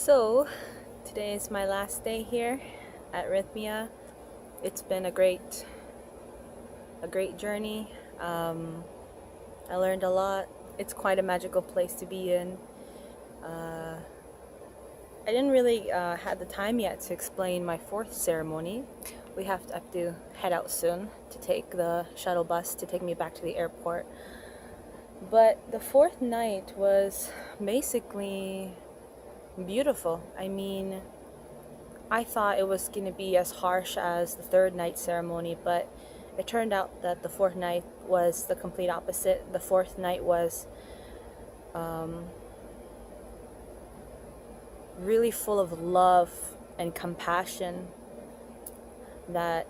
So, today is my last day here at Rythmia. It's been a great journey. I learned a lot. It's quite a magical place to be in. I didn't really have the time yet to explain my fourth ceremony. I have to head out soon to take the shuttle bus to take me back to the airport. But the fourth night was basically beautiful. I mean, I thought it was going to be as harsh as the third night ceremony, but it turned out that the fourth night was the complete opposite. The fourth night was really full of love and compassion that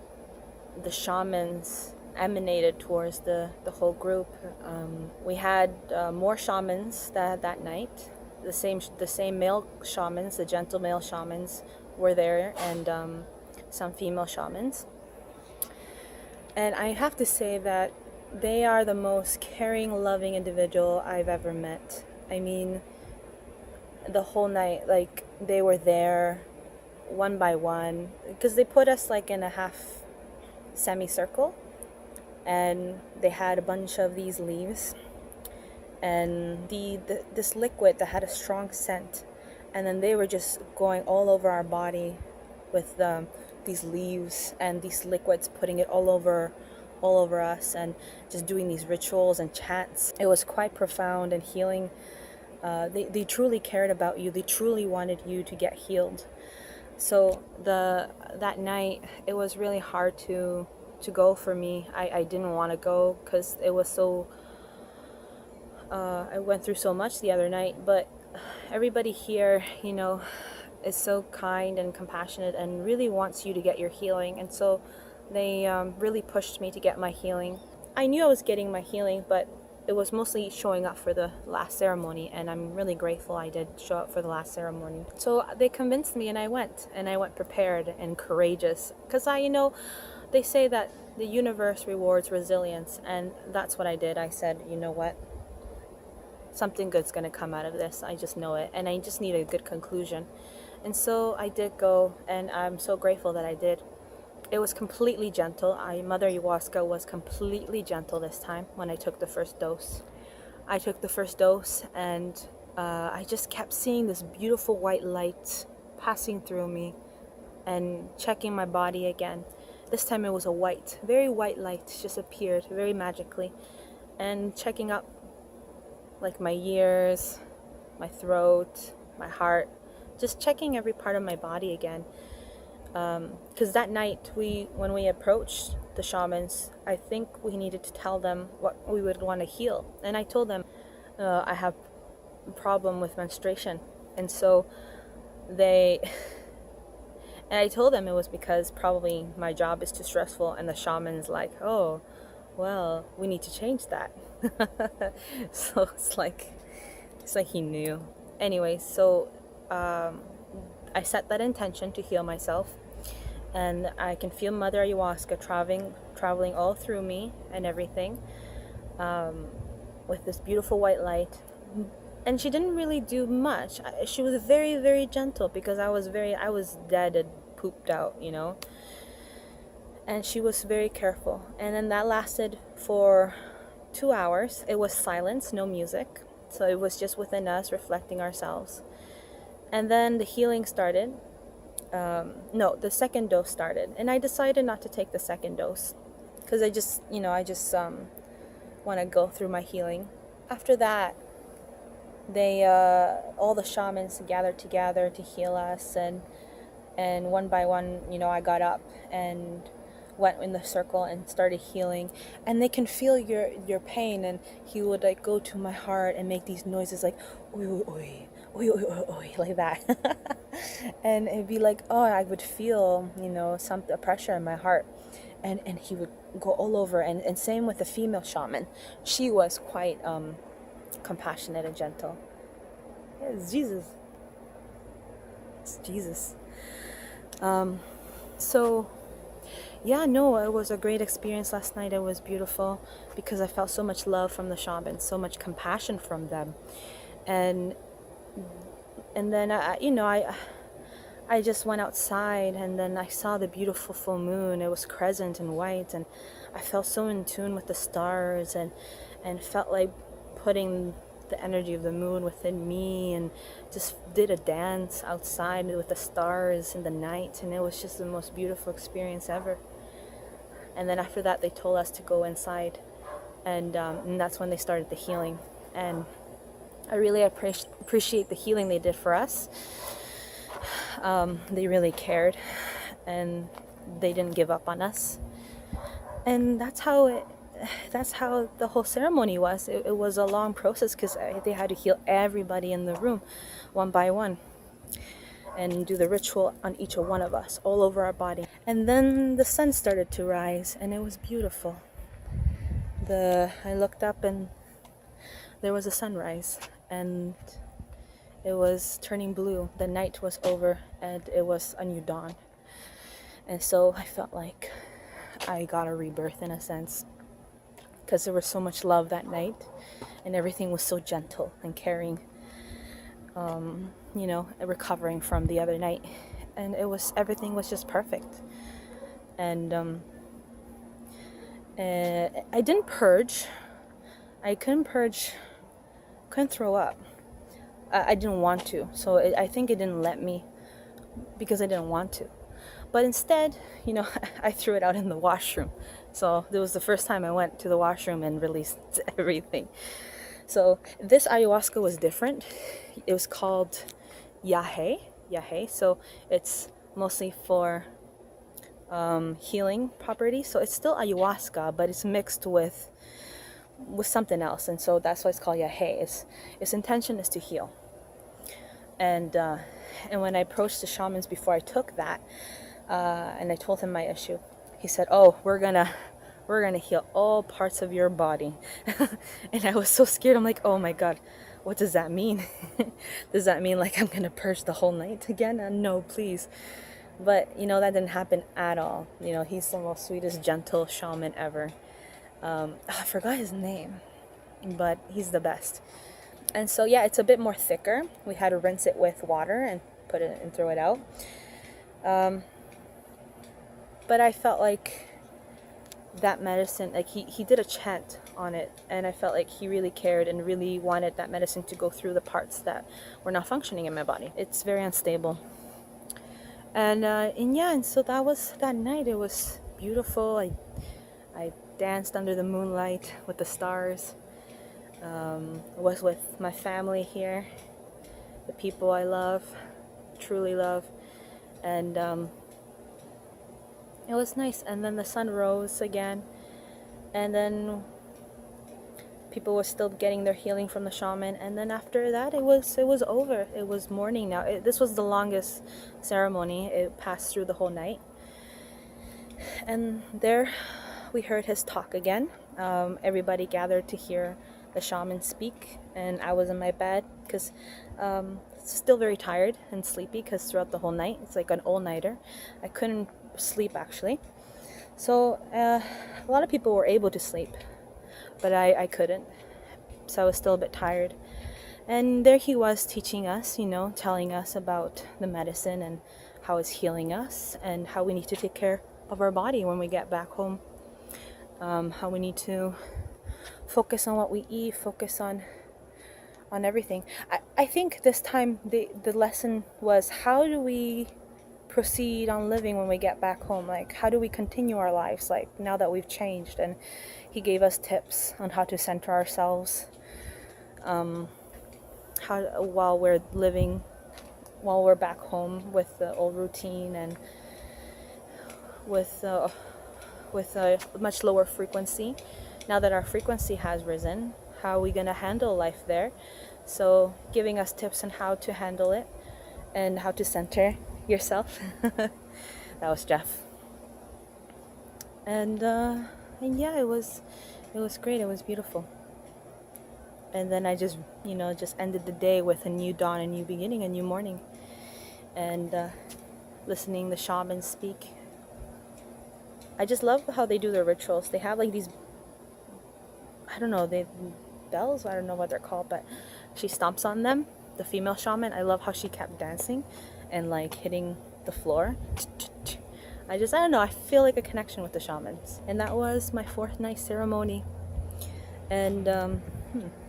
the shamans emanated towards the whole group. We had more shamans that night. The same male shamans, the gentle male shamans were there, and some female shamans. And I have to say that they are the most caring, loving individual I've ever met. I mean, the whole night, like, they were there one by one, because they put us like in a half semicircle, and they had a bunch of these leaves and this liquid that had a strong scent, and then they were just going all over our body with these leaves and these liquids, putting it all over us, and just doing these rituals and chants. It was quite profound and healing. They truly cared about you. They truly wanted you to get healed. So that night, it was really hard to go for me. I didn't want to go because it was so I went through so much the other night, but everybody here, is so kind and compassionate and really wants you to get your healing. And so they really pushed me to get my healing. I knew I was getting my healing, but it was mostly showing up for the last ceremony, and I'm really grateful I did show up for the last ceremony. So they convinced me, and I went prepared and courageous, because they say that the universe rewards resilience, and that's what I did. I said, you know what? Something good's going to come out of this. I just know it, and I just need a good conclusion. And so I did go, and I'm so grateful that I did. It was completely gentle. Mother Ayahuasca was completely gentle this time when I took the first dose. I took the first dose, and I just kept seeing this beautiful white light passing through me and checking my body again. This time it was a very white light just appeared very magically, and checking up like my ears, my throat, my heart, just checking every part of my body again. Because that night, when we approached the shamans, I think we needed to tell them what we would want to heal. And I told them I have a problem with menstruation. And so and I told them it was because probably my job is too stressful, and the shaman's like, oh, well, we need to change that. So it's like he knew. Anyway, so I set that intention to heal myself, and I can feel Mother Ayahuasca traveling all through me and everything, with this beautiful white light. And she didn't really do much. She was very, very gentle, because I was dead and pooped out, and she was very careful. And then that lasted for 2 hours. It was silence, no music, so it was just within us, reflecting ourselves. And then the healing started. The second dose started, and I decided not to take the second dose because I just want to go through my healing. After that, they all the shamans gathered together to heal us, and one by one, I got up and went in the circle and started healing, and they can feel your pain, and he would like go to my heart and make these noises like oi oi oi oi oi oi, oi, like that. And it'd be like, oh, I would feel a pressure in my heart, and he would go all over. And same with the female shaman. She was quite compassionate and gentle. Yeah, it's Jesus. So yeah, no, it was a great experience last night. It was beautiful because I felt so much love from the shamans, so much compassion from them. And And then I just went outside, and then I saw the beautiful full moon. It was crescent and white, and I felt so in tune with the stars, and felt like putting the energy of the moon within me, and just did a dance outside with the stars in the night, and it was just the most beautiful experience ever. And then after that, they told us to go inside, and that's when they started the healing. And I really appreciate the healing they did for us. They really cared, and they didn't give up on us. And that's how the whole ceremony was. It was a long process, because they had to heal everybody in the room one by one, and do the ritual on each one of us, all over our body. And then the sun started to rise, and it was beautiful. I looked up, and there was a sunrise, and it was turning blue. The night was over, and it was a new dawn. And so I felt like I got a rebirth, in a sense, because there was so much love that night, and everything was so gentle and caring, recovering from the other night. And everything was just perfect. And I didn't purge. I couldn't purge, couldn't throw up. I didn't want to, so I think it didn't let me, because I didn't want to. But instead, I threw it out in the washroom. So it was the first time I went to the washroom and released everything. So this ayahuasca was different. It was called yahe. So it's mostly for healing properties. So it's still ayahuasca, but it's mixed with something else, and so that's why it's called yahe. Its intention is to heal. And when I approached the shamans before I took that, and I told him my issue, he said, "Oh, we're gonna heal all parts of your body." And I was so scared. I'm like, "Oh my God, what does that mean?" Does that mean like I'm gonna purge the whole night again? No, please. But that didn't happen at all. He's the most sweetest, gentle shaman ever. I forgot his name, but he's the best. And so yeah, it's a bit more thicker. We had to rinse it with water and put it and throw it out. But I felt like that medicine, like he did a chant on it, and I felt like he really cared and really wanted that medicine to go through the parts that were not functioning in my body. It's very unstable. And so that was that night. It was beautiful. I danced under the moonlight with the stars. Was with my family here, the people I love, truly love, and it was nice. And then the sun rose again, and then people were still getting their healing from the shaman. And then after that, it was over. It was morning now. This was the longest ceremony. It passed through the whole night, and there we heard his talk again. Everybody gathered to hear the shaman speak, and I was in my bed because still very tired and sleepy, because throughout the whole night, it's like an all-nighter. I couldn't sleep, actually. So a lot of people were able to sleep, but I couldn't. So I was still a bit tired. And there he was teaching us, telling us about the medicine and how it's healing us, and how we need to take care of our body when we get back home. How we need to focus on what we eat, focus on everything. I think this time the lesson was, how do we proceed on living when we get back home? Like, how do we continue our lives, like, now that we've changed? And he gave us tips on how to center ourselves, while we're back home with the old routine, and with a much lower frequency. Now that our frequency has risen, how are we going to handle life there? So giving us tips on how to handle it and how to center yourself. That was Jeff. And yeah, it was great. It was beautiful. And then I just ended the day with a new dawn, a new beginning, a new morning, and listening the shamans speak. I just love how they do their rituals. They have like these, I don't know, bells, I don't know what they're called, but she stomps on them, the female shaman. I love how she kept dancing and like hitting the floor. I don't know, I feel like a connection with the shamans. And that was my 4th night ceremony. And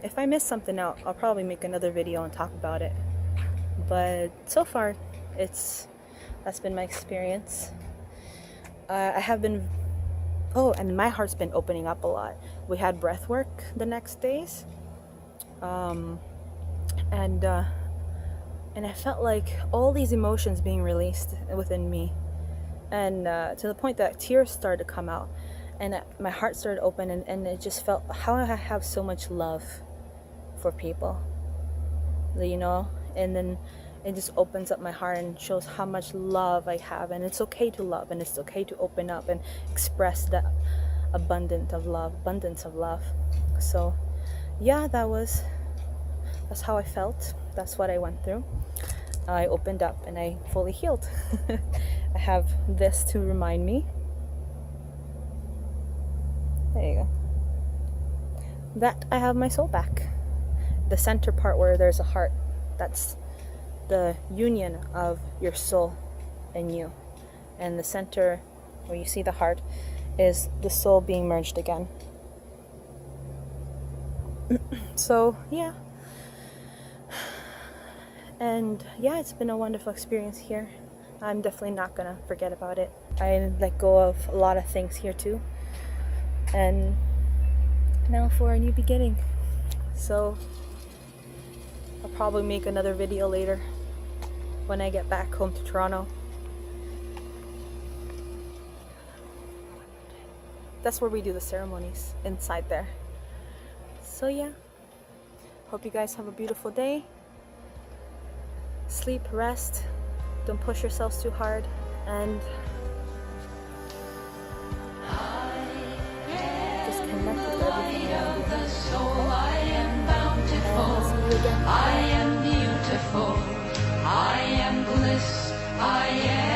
if I miss something out, I'll probably make another video and talk about it. But so far, that's been my experience. I have been, and my heart's been opening up a lot. We had breath work the next days. And I felt like all these emotions being released within me. And to the point that tears started to come out. And my heart started to open, and it just felt how I have so much love for people. You know? And then it just opens up my heart and shows how much love I have. And it's okay to love, and it's okay to open up and express that abundance of love. So yeah, that's how I felt. That's what I went through. I opened up and I fully healed. I have this to remind me. There you go. That I have my soul back. The center part where there's a heart, that's the union of your soul and you. And the center where you see the heart is the soul being merged again. So yeah. And yeah, it's been a wonderful experience here. I'm definitely not gonna forget about it. I let go of a lot of things here too. And now for a new beginning. So I'll probably make another video later when I get back home to Toronto. That's where we do the ceremonies, inside there. So yeah, hope you guys have a beautiful day. Sleep, rest, don't push yourselves too hard, and just connect with everything around you. And I'll see you again. I am beautiful, I am bliss, I am